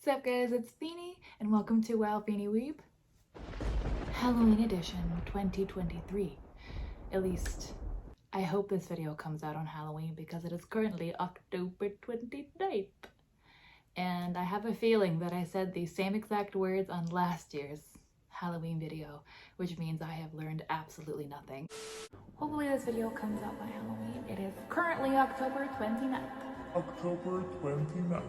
up guys, it's Feeny and welcome to Wow Feeny Weeb Halloween edition 2023. At least I hope this video comes out on Halloween because it is currently October 29th. And I have a feeling that I said the same exact words on last year's Halloween video, which means I have learned absolutely nothing. Hopefully this video comes out by Halloween. It is currently October 29th. October 29th.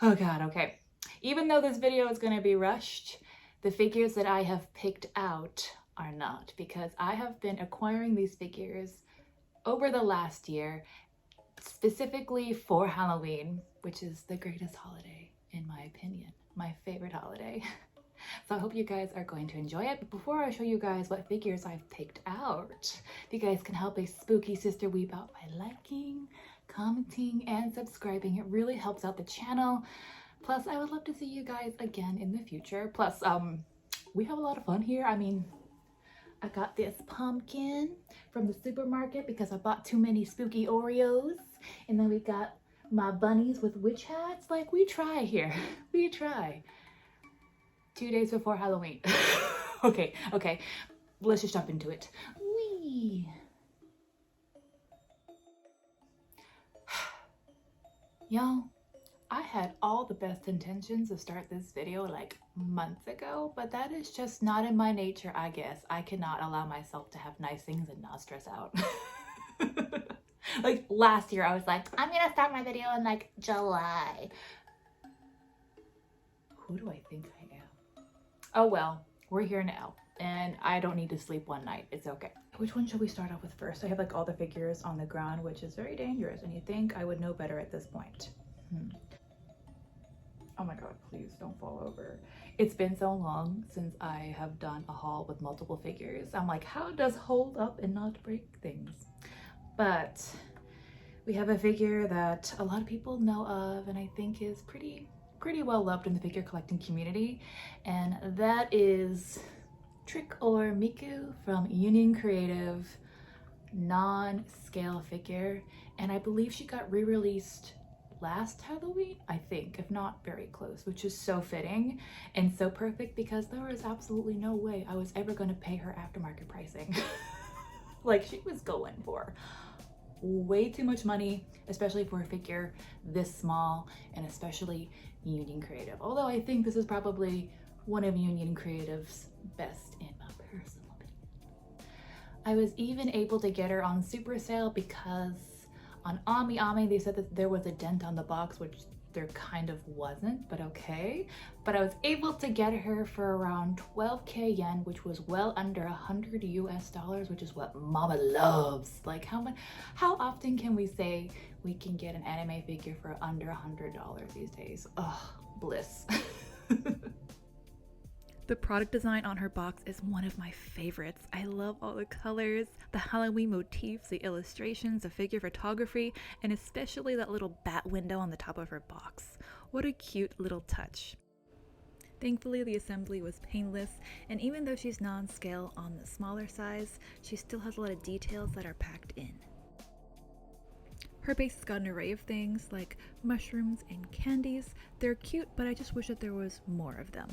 Oh god, okay. Even though this video is going to be rushed, the figures that I have picked out are not, because I have been acquiring these figures over the last year, specifically for Halloween, which is the greatest holiday in my opinion, my favorite holiday. So I hope you guys are going to enjoy it. But before I show you guys what figures I've picked out, you guys can help a spooky sister weep out by liking, commenting, and subscribing. It really helps out the channel. Plus, I would love to see you guys again in the future. Plus, we have a lot of fun here. I mean, I got this pumpkin from the supermarket because I bought too many spooky Oreos. And then we got my bunnies with witch hats. Like, we try here. We try. 2 days before Halloween. Okay, let's just jump into it. Whee! Y'all, I had all the best intentions to start this video like months ago, but that is just not in my nature, I guess. I cannot allow myself to have nice things and not stress out. Like last year, I was like, I'm gonna start my video in like July. Who do I think I am? Oh well, we're here now, and I don't need to sleep one night. It's okay. Which one should we start off with first? I have like all the figures on the ground, which is very dangerous, and you think I would know better at this point. Oh my god, please don't fall over. It's been so long since I have done a haul with multiple figures. I'm like, how does hold up and not break things? But we have a figure that a lot of people know of, and I think is pretty well loved in the figure collecting community, and that is Trick or Miku from Union Creative, non-scale figure, and I believe she got re-released last Halloween, I think, if not very close, which is so fitting and so perfect because there was absolutely no way I was ever going to pay her aftermarket pricing. Like, she was going for way too much money, especially for a figure this small, and especially Union Creative. Although I think this is probably one of Union Creative's best in my personal opinion. I was even able to get her on super sale because on Ami they said that there was a dent on the box, which there kind of wasn't, but okay. But I was able to get her for around 12k yen, which was well under $100 US, which is what mama loves. Like, how often can we say we can get an anime figure for under $100 these days? Ugh, bliss. The product design on her box is one of my favorites. I love all the colors, the Halloween motifs, the illustrations, the figure photography, and especially that little bat window on the top of her box. What a cute little touch. Thankfully, the assembly was painless, and even though she's non-scale on the smaller size, she still has a lot of details that are packed in. Her base has got an array of things like mushrooms and candies. They're cute, but I just wish that there was more of them.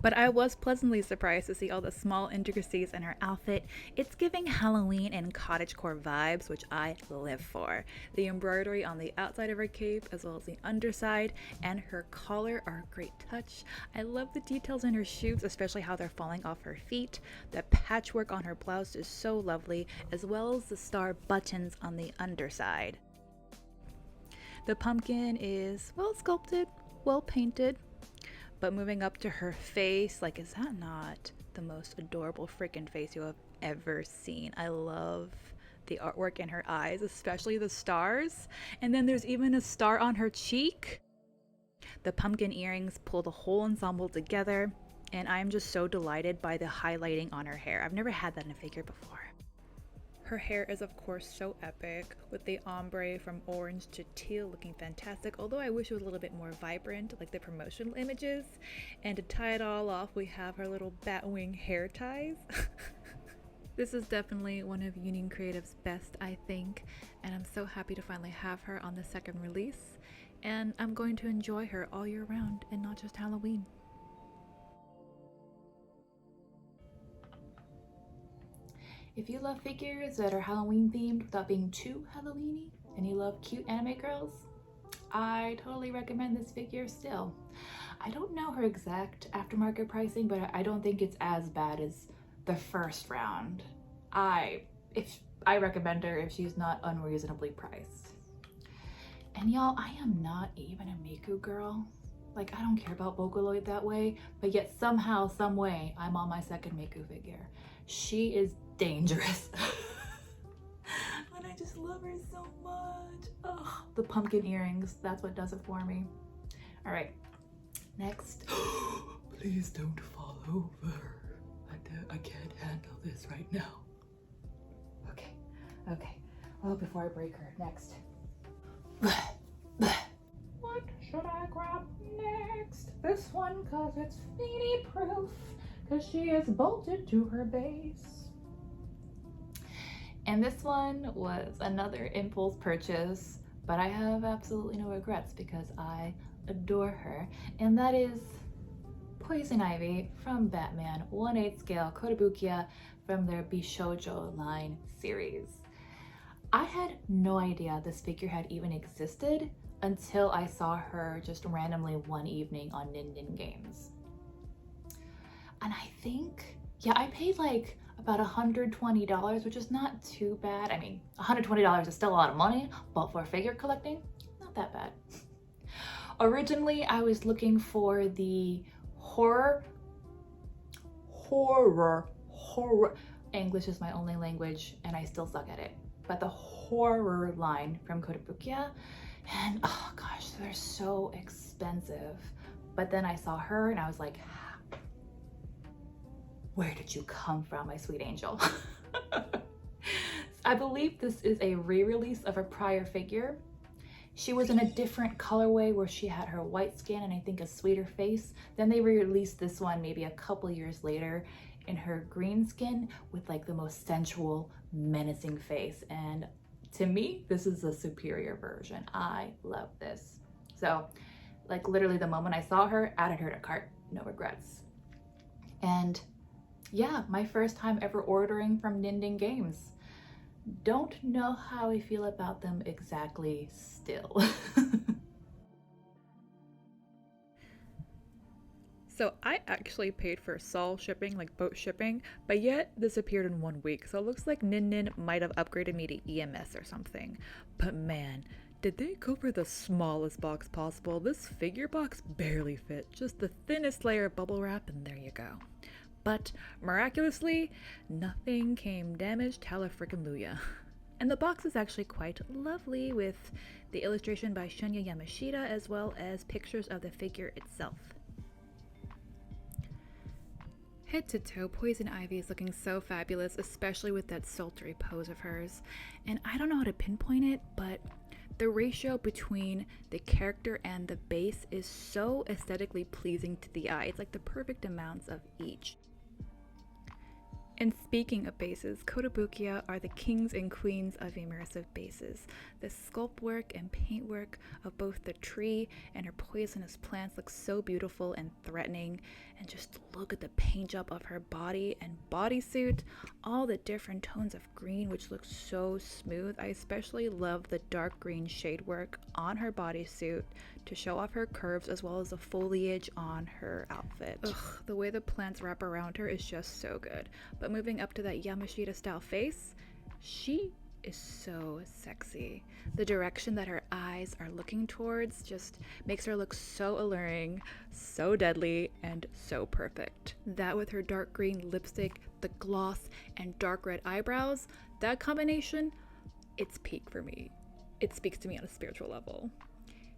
But I was pleasantly surprised to see all the small intricacies in her outfit. It's giving Halloween and cottagecore vibes, which I live for. The embroidery on the outside of her cape, as well as the underside, and her collar are a great touch. I love the details in her shoes, especially how they're falling off her feet. The patchwork on her blouse is so lovely, as well as the star buttons on the underside. The pumpkin is well sculpted, well painted. But moving up to her face, like, is that not the most adorable freaking face you have ever seen? I love the artwork in her eyes, especially the stars. And then there's even a star on her cheek. The pumpkin earrings pull the whole ensemble together, and I'm just so delighted by the highlighting on her hair. I've never had that in a figure before. Her hair is of course so epic, with the ombre from orange to teal looking fantastic, although I wish it was a little bit more vibrant like the promotional images. And to tie it all off, we have her little batwing hair ties. This is definitely one of Union Creative's best, I think, and I'm so happy to finally have her on the second release, and I'm going to enjoy her all year round and not just Halloween. If you love figures that are Halloween themed without being too Halloweeny, and you love cute anime girls, I totally recommend this figure still. I don't know her exact aftermarket pricing, but I don't think it's as bad as the first round. I recommend her if she's not unreasonably priced. And y'all, I am not even a Miku girl. Like, I don't care about VOCOLOID that way, but yet somehow, some way, I'm on my second Miku figure. She is dangerous. And I just love her so much. Oh, the pumpkin earrings, that's what does it for me. All right, next. Please don't fall over. I can't handle this right now. Okay. Oh, before I break her, next. What should I grab next? This one, cause it's feeny proof, cause she is bolted to her base. And this one was another impulse purchase, but I have absolutely no regrets because I adore her. And that is Poison Ivy from Batman 1/8 scale Kotobukiya from their Bishoujo line series. I had no idea this figure had even existed until I saw her just randomly one evening on Nin Games. And I think, yeah, I paid like about $120, which is not too bad. I mean, $120 is still a lot of money, but for figure collecting, not that bad. Originally, I was looking for the horror. English is my only language and I still suck at it. But the horror line from Kotobukiya, and oh gosh, they're so expensive. But then I saw her and I was like, where did you come from, my sweet angel? I believe this is a re-release of a prior figure. She was in a different colorway where she had her white skin and I think a sweeter face. Then they re-released this one maybe a couple years later in her green skin with like the most sensual, menacing face. And to me, this is a superior version. I love this. So like literally the moment I saw her, added her to cart, no regrets. And yeah, my first time ever ordering from Nin Games. Don't know how I feel about them exactly still. So I actually paid for Sol shipping, like boat shipping, but yet this appeared in 1 week. So it looks like Nin might have upgraded me to EMS or something. But man, did they go for the smallest box possible? This figure box barely fit, just the thinnest layer of bubble wrap, and there you go. But miraculously, nothing came damaged, hallelujah. And the box is actually quite lovely, with the illustration by Shunya Yamashita as well as pictures of the figure itself. Head to toe, Poison Ivy is looking so fabulous, especially with that sultry pose of hers. And I don't know how to pinpoint it, but the ratio between the character and the base is so aesthetically pleasing to the eye. It's like the perfect amounts of each. And speaking of bases, Kotobukiya are the kings and queens of immersive bases. The sculpt work and paint work of both the tree and her poisonous plants looks so beautiful and threatening. And just look at the paint job of her body and bodysuit, all the different tones of green, which looks so smooth. I especially love the dark green shade work on her bodysuit to show off her curves, as well as the foliage on her outfit. Ugh, the way the plants wrap around her is just so good. But moving up to that Yamashita style face, she is so sexy. The direction that her eyes are looking towards just makes her look so alluring, so deadly, and so perfect. That with her dark green lipstick, the gloss, and dark red eyebrows, that combination, it's peak for me. It speaks to me on a spiritual level.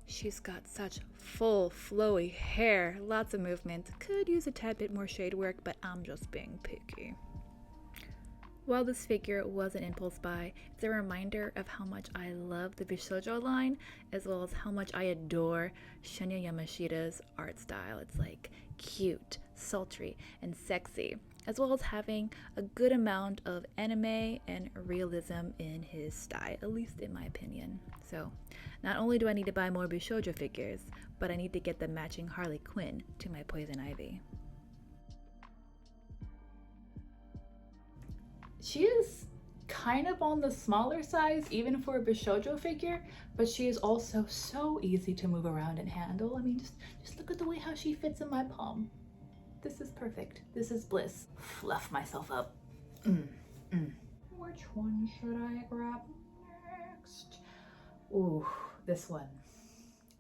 She's got such full, flowy hair, lots of movement. Could use a tad bit more shade work, but I'm just being picky. While this figure was an impulse buy, it's a reminder of how much I love the Bishoujo line, as well as how much I adore Shinya Yamashita's art style. It's like cute, sultry, and sexy, as well as having a good amount of anime and realism in his style, at least in my opinion. So, not only do I need to buy more Bishoujo figures, but I need to get the matching Harley Quinn to my Poison Ivy. She is kind of on the smaller size, even for a Bishoujo figure, but she is also so easy to move around and handle. I mean, just look at the way how she fits in my palm. This is perfect. This is bliss. Fluff myself up. Which one should I grab next? Ooh, this one.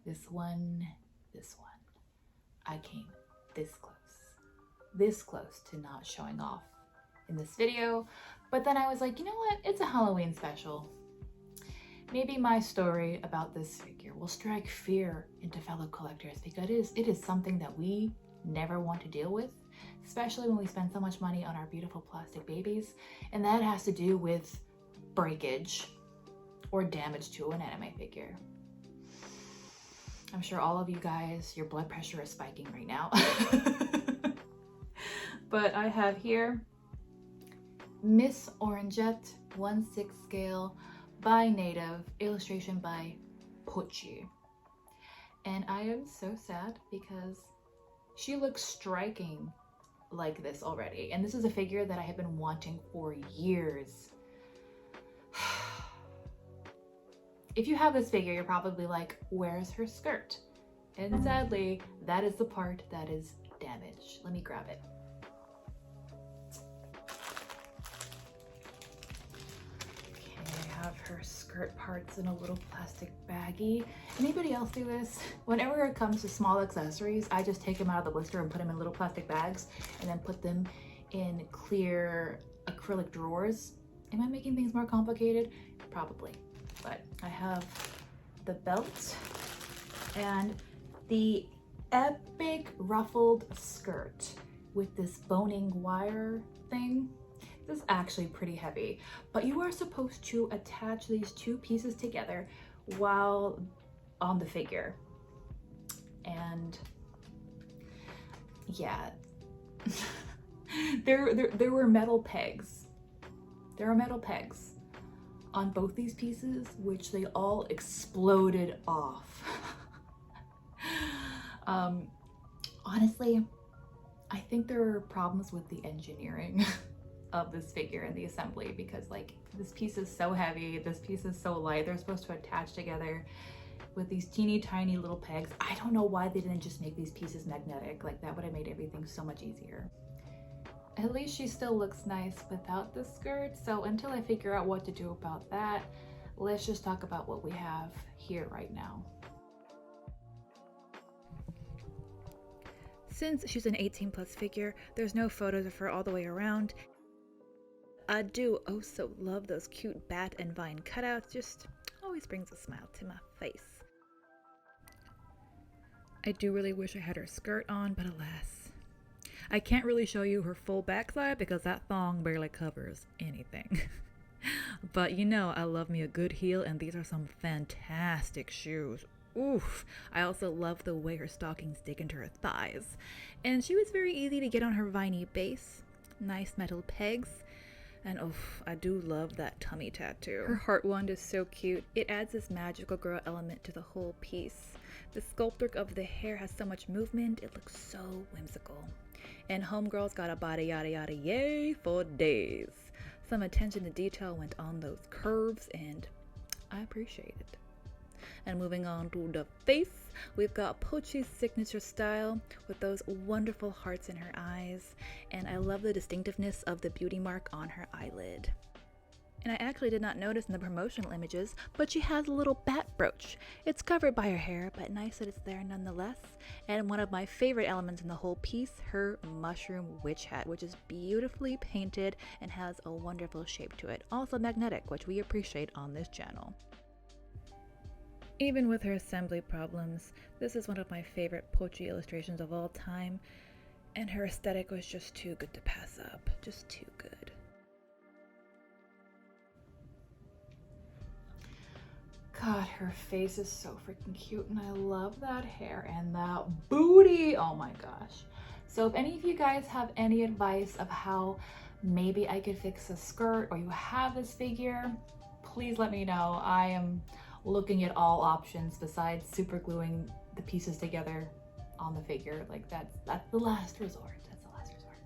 This one. This one. I came this close to not showing off in this video, but then I was like, you know what? It's a Halloween special. Maybe my story about this figure will strike fear into fellow collectors, because it is something that we never want to deal with, especially when we spend so much money on our beautiful plastic babies, and that has to do with breakage or damage to an anime figure. I'm sure all of you guys, your blood pressure is spiking right now. But I have here Miss Orangette 1/6 scale by Native, illustration by Pochi. And I am so sad because she looks striking like this already. And this is a figure that I have been wanting for years. If you have this figure, you're probably like, where's her skirt? And sadly, that is the part that is damaged. Let me grab it. Have her skirt parts in a little plastic baggie. Anybody else do this? Whenever it comes to small accessories, I just take them out of the blister and put them in little plastic bags and then put them in clear acrylic drawers. Am I making things more complicated? Probably. But I have the belt and the epic ruffled skirt with this boning wire thing. This is actually pretty heavy, but you are supposed to attach these two pieces together while on the figure. And yeah, there were metal pegs. There are metal pegs on both these pieces, which they all exploded off. Honestly, I think there are problems with the engineering of this figure and the assembly, because like this piece is so heavy, this piece is so light. They're supposed to attach together with these teeny tiny little pegs. I don't know why they didn't just make these pieces magnetic. Like that would have made everything so much easier. At least she still looks nice without the skirt. So until I figure out what to do about that, let's just talk about what we have here right now. Since she's an 18+ figure, there's no photos of her all the way around. I do also love those cute bat and vine cutouts, just always brings a smile to my face. I do really wish I had her skirt on, but alas. I can't really show you her full backside because that thong barely covers anything. But you know, I love me a good heel, and these are some fantastic shoes. Oof. I also love the way her stockings dig into her thighs. And she was very easy to get on her viney base. Nice metal pegs. And oof, I do love that tummy tattoo. Her heart wand is so cute. It adds this magical girl element to the whole piece. The sculpture of the hair has so much movement. It looks so whimsical. And homegirl's got a body yada yada yay for days. Some attention to detail went on those curves, and I appreciate it. And moving on to the face, we've got Pochi's signature style with those wonderful hearts in her eyes, and I love the distinctiveness of the beauty mark on her eyelid. And I actually did not notice in the promotional images, but she has a little bat brooch. It's covered by her hair, but nice that it's there nonetheless. And one of my favorite elements in the whole piece, her mushroom witch hat, which is beautifully painted and has a wonderful shape to it. Also magnetic, which we appreciate on this channel. Even with her assembly problems, this is one of my favorite Pochi illustrations of all time, and her aesthetic was just too good to pass up. Just too good. God, her face is so freaking cute, and I love that hair and that booty. Oh my gosh. So if any of you guys have any advice of how maybe I could fix a skirt, or you have this figure, please let me know. I am looking at all options besides super gluing the pieces together on the figure. Like that's the last resort. That's the last resort.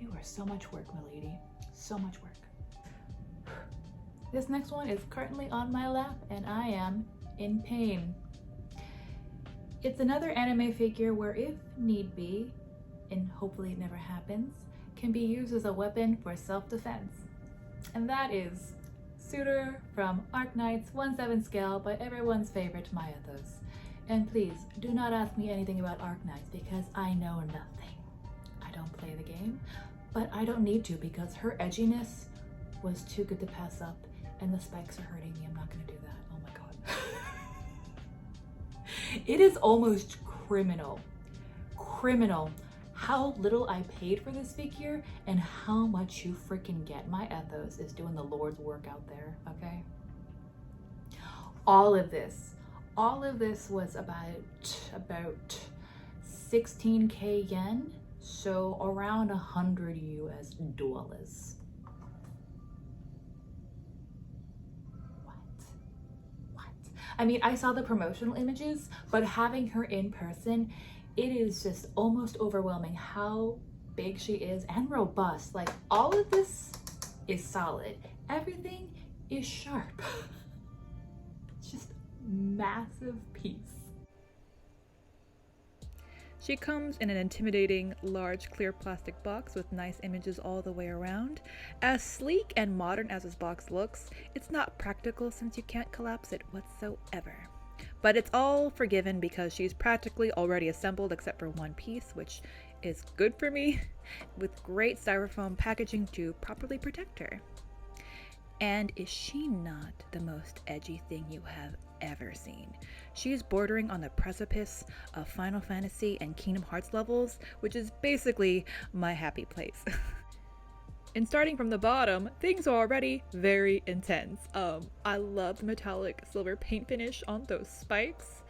You are so much work, my lady. So much work. This next one is currently on my lap and I am in pain. It's another anime figure where, if need be, and hopefully it never happens, can be used as a weapon for self-defense. And that is Surtr from Arknights 1/7 scale by everyone's favorite Myethos. And please do not ask me anything about Arknights because I know nothing. I don't play the game, but I don't need to because her edginess was too good to pass up, and the spikes are hurting me. I'm not gonna do that. Oh my god. It is almost criminal how little I paid for this figure and how much you freaking get. Myethos is doing the Lord's work out there, okay? All of this was about 16k yen, so around 100 US dollars. What? I mean, I saw the promotional images, but having her in person, it is just almost overwhelming how big she is and robust. Like, all of this is solid. Everything is sharp. It's just a massive piece. She comes in an intimidating, large, clear plastic box with nice images all the way around. As sleek and modern as this box looks, it's not practical since you can't collapse it whatsoever. But it's all forgiven because she's practically already assembled except for one piece, which is good for me, with great styrofoam packaging to properly protect her. And is she not the most edgy thing you have ever seen? She's bordering on the precipice of Final Fantasy and Kingdom Hearts levels, which is basically my happy place. And starting from the bottom, things are already very intense. I love the metallic silver paint finish on those spikes.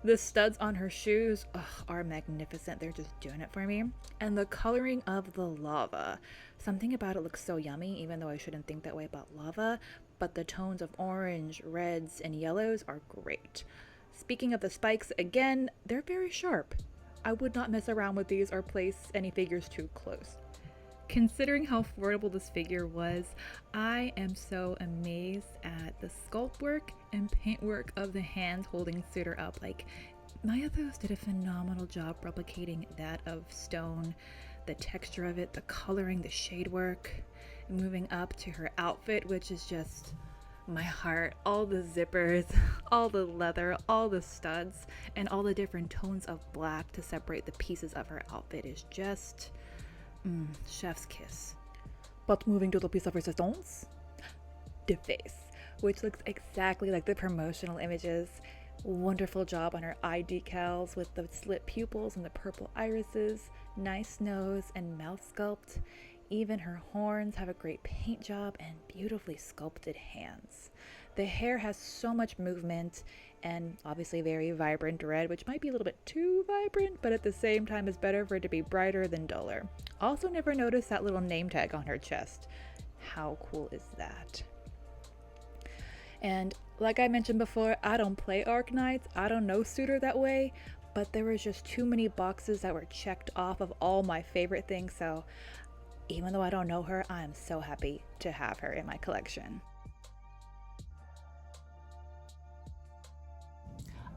The studs on her shoes are magnificent. They're just doing it for me. And the coloring of the lava. Something about it looks so yummy, even though I shouldn't think that way about lava. But the tones of orange, reds, and yellows are great. Speaking of the spikes, again, they're very sharp. I would not mess around with these or place any figures too close. Considering how affordable this figure was, I am so amazed at the sculpt work and paint work of the hands holding Surtr up. Like, Myethos did a phenomenal job replicating that of stone, the texture of it, the coloring, the shade work, moving up to her outfit, which is just my heart. All the zippers, all the leather, all the studs, and all the different tones of black to separate the pieces of her outfit is just chef's kiss. But moving to the piece of resistance, the face, which looks exactly like the promotional images. Wonderful job on her eye decals with the slit pupils and the purple irises, nice nose and mouth sculpt. Even her horns have a great paint job and beautifully sculpted hands. The hair has so much movement and obviously very vibrant red, which might be a little bit too vibrant, but at the same time is better for it to be brighter than duller. Also never noticed that little name tag on her chest. How cool is that? And like I mentioned before, I don't play Arknights, I don't know Surtr that way, but there was just too many boxes that were checked off of all my favorite things, so even though I don't know her, I am so happy to have her in my collection.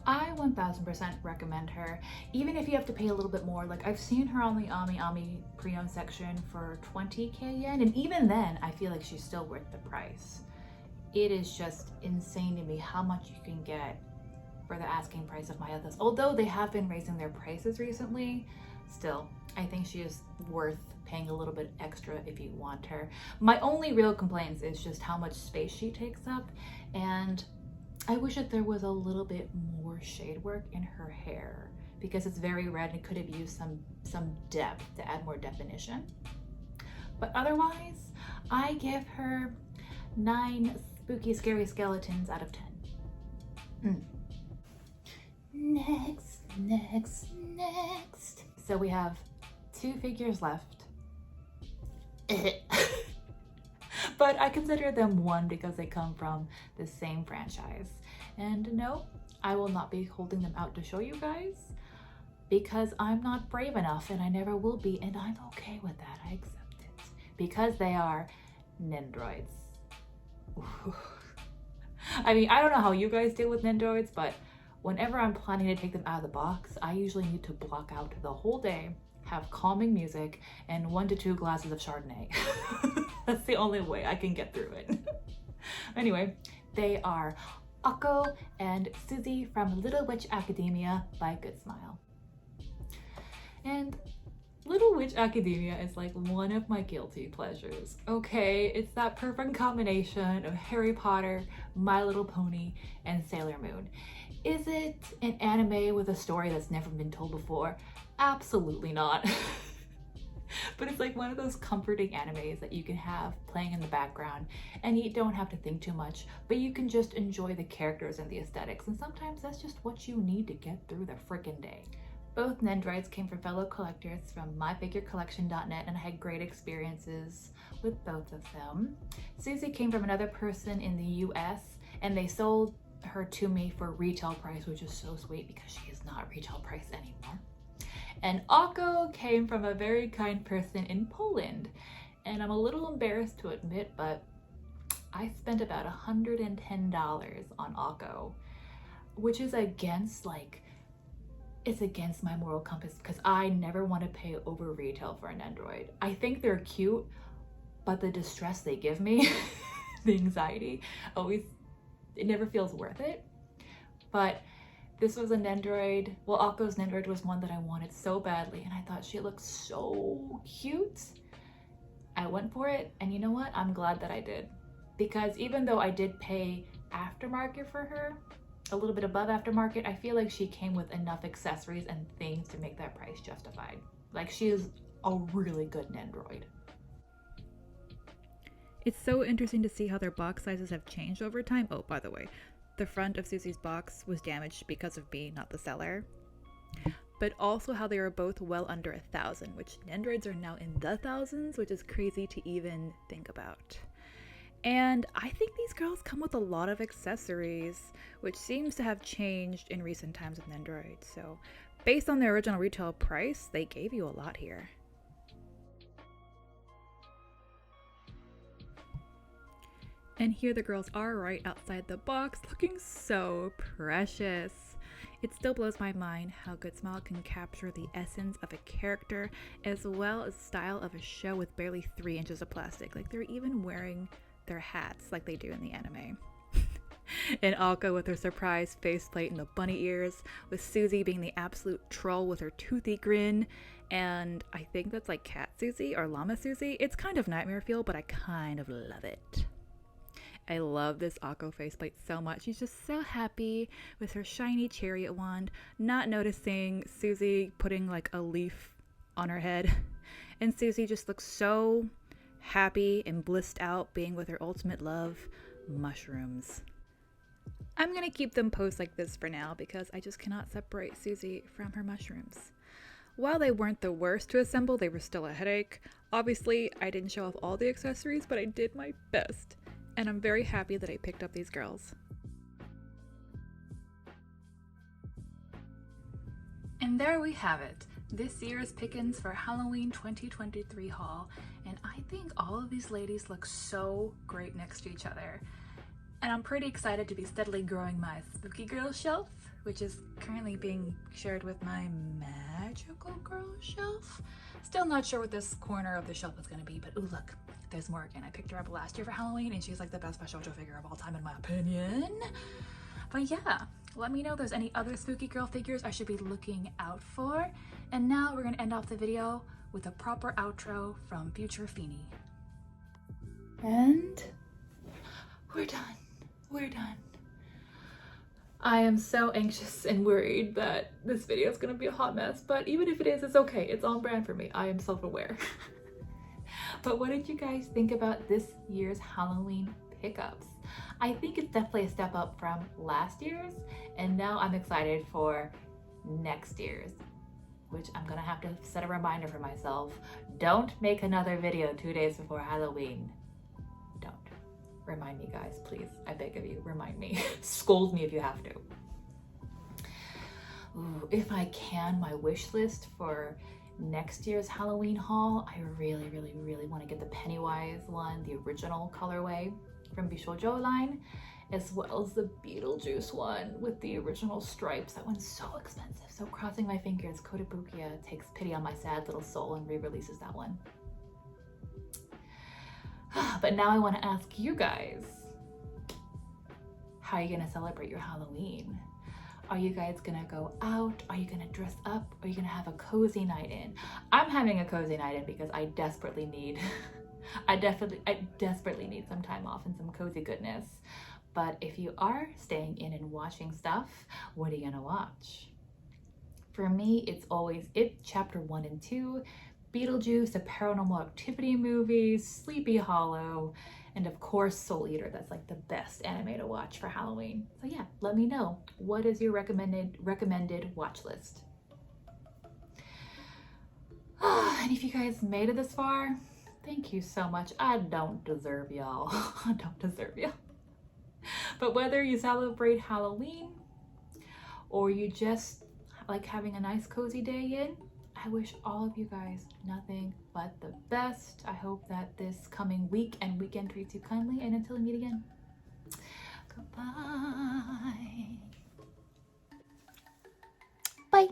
I 1000% recommend her, even if you have to pay a little bit more. Like, I've seen her on the Ami pre-owned section for 20k yen, and even then I feel like she's still worth the price. It is just insane to me how much you can get for the asking price of Myethos. Although they have been raising their prices recently, still, I think she is worth paying a little bit extra if you want her. My only real complaints is just how much space she takes up, and I wish that there was a little bit more shade work in her hair because it's very red and it could have used some depth to add more definition. But otherwise, I give her 9 spooky scary skeletons out of 10. Next. So we have 2 figures left. But I consider them one because they come from the same franchise. And no, I will not be holding them out to show you guys because I'm not brave enough and I never will be, and I'm okay with that. I accept it. Because they are Nendoroids. I mean, I don't know how you guys deal with Nendoroids, but whenever I'm planning to take them out of the box, I usually need to block out the whole day, have calming music, and 1 to 2 glasses of Chardonnay. That's the only way I can get through it. Anyway, they are Akko and Sucy from Little Witch Academia by Goodsmile. And Little Witch Academia is like one of my guilty pleasures. Okay, it's that perfect combination of Harry Potter, My Little Pony, and Sailor Moon. Is it an anime with a story that's never been told before? Absolutely not. But it's like one of those comforting animes that you can have playing in the background and you don't have to think too much, but you can just enjoy the characters and the aesthetics, and sometimes that's just what you need to get through the frickin' day. Both Nendoroids came from fellow collectors from myfigurecollection.net, and I had great experiences with both of them. Sucy came from another person in the US, and they sold her to me for retail price, which is so sweet because she is not retail price anymore. And Akko came from a very kind person in Poland, and I'm a little embarrassed to admit, but I spent about $110 on Akko, which is against it's against my moral compass because I never want to pay over retail for a Nendoroid. I think they're cute, but the distress they give me, the anxiety, it never feels worth it. But this was a Nendoroid. Well, Akko's Nendoroid was one that I wanted so badly, and I thought she looked so cute. I went for it, and you know what? I'm glad that I did. Because even though I did pay aftermarket for her, a little bit above aftermarket, I feel like she came with enough accessories and things to make that price justified. Like, she is a really good Nendoroid. It's so interesting to see how their box sizes have changed over time. Oh, by the way, the front of Sucy's box was damaged because of me, not the seller. But also how they are both well under 1,000, which Nendoroids are now in the thousands, which is crazy to even think about. And I think these girls come with a lot of accessories, which seems to have changed in recent times with Nendoroid. So based on their original retail price, they gave you a lot here. And here the girls are right outside the box, looking so precious. It still blows my mind how Goodsmile can capture the essence of a character as well as style of a show with barely 3 inches of plastic. Like, they're even wearing their hats like they do in the anime. And Akko with her surprise faceplate and the bunny ears, with Sucy being the absolute troll with her toothy grin, and I think that's like Cat Sucy or Llama Sucy. It's kind of nightmare feel, but I kind of love it. I love this Akko faceplate so much. She's just so happy with her shiny chariot wand, not noticing Sucy putting like a leaf on her head. And Sucy just looks so happy and blissed out being with her ultimate love, mushrooms. I'm gonna keep them posed like this for now because I just cannot separate Sucy from her mushrooms. While they weren't the worst to assemble, they were still a headache. Obviously, I didn't show off all the accessories, but I did my best. And I'm very happy that I picked up these girls. And there we have it. This year's pickings for Halloween 2023 haul. And I think all of these ladies look so great next to each other. And I'm pretty excited to be steadily growing my Spooky Girl shelf, which is currently being shared with my Magical Girl shelf. Still not sure what this corner of the shelf is going to be, but ooh, look, there's more again. I picked her up last year for Halloween, and she's like the best Bishoujo figure of all time in my opinion. But yeah, let me know if there's any other Spooky Girl figures I should be looking out for. And now we're going to end off the video with a proper outro from Future Feeny. And we're done. We're done. I am so anxious and worried that this video is going to be a hot mess, but even if it is, it's okay. It's on brand for me. I am self-aware. But what did you guys think about this year's Halloween pickups? I think it's definitely a step up from last year's, and now I'm excited for next year's, which I'm gonna have to set a reminder for myself. Don't make another video 2 days before Halloween. Don't. Remind me, guys, please. I beg of you, remind me. Scold me if you have to. Ooh, if I can, my wish list for next year's Halloween haul, I really want to get the Pennywise one, the original colorway from Bishoujo line, as well as the Beetlejuice one with the original stripes. That one's so expensive. So crossing my fingers, Kotobukiya takes pity on my sad little soul and re-releases that one. But now I want to ask you guys, how are you gonna celebrate your Halloween? Are you guys gonna go out? Are you gonna dress up? Are you gonna have a cozy night in? I'm having a cozy night in because I desperately need, I desperately need some time off and some cozy goodness. But if you are staying in and watching stuff, what are you gonna watch? For me, it's always It Chapter 1 and 2, Beetlejuice, a Paranormal Activity movie, Sleepy Hollow, and of course Soul Eater. That's like the best anime to watch for Halloween. So yeah, let me know. What is your recommended watch list? And if you guys made it this far, thank you so much. I don't deserve y'all. I don't deserve y'all. But whether you celebrate Halloween or you just like having a nice cozy day in, I wish all of you guys nothing but the best. I hope that this coming week and weekend treats you kindly, and until we meet again, goodbye. Bye.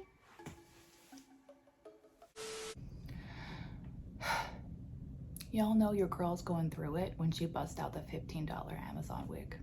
Y'all know your girl's going through it when she busts out the $15 Amazon wig.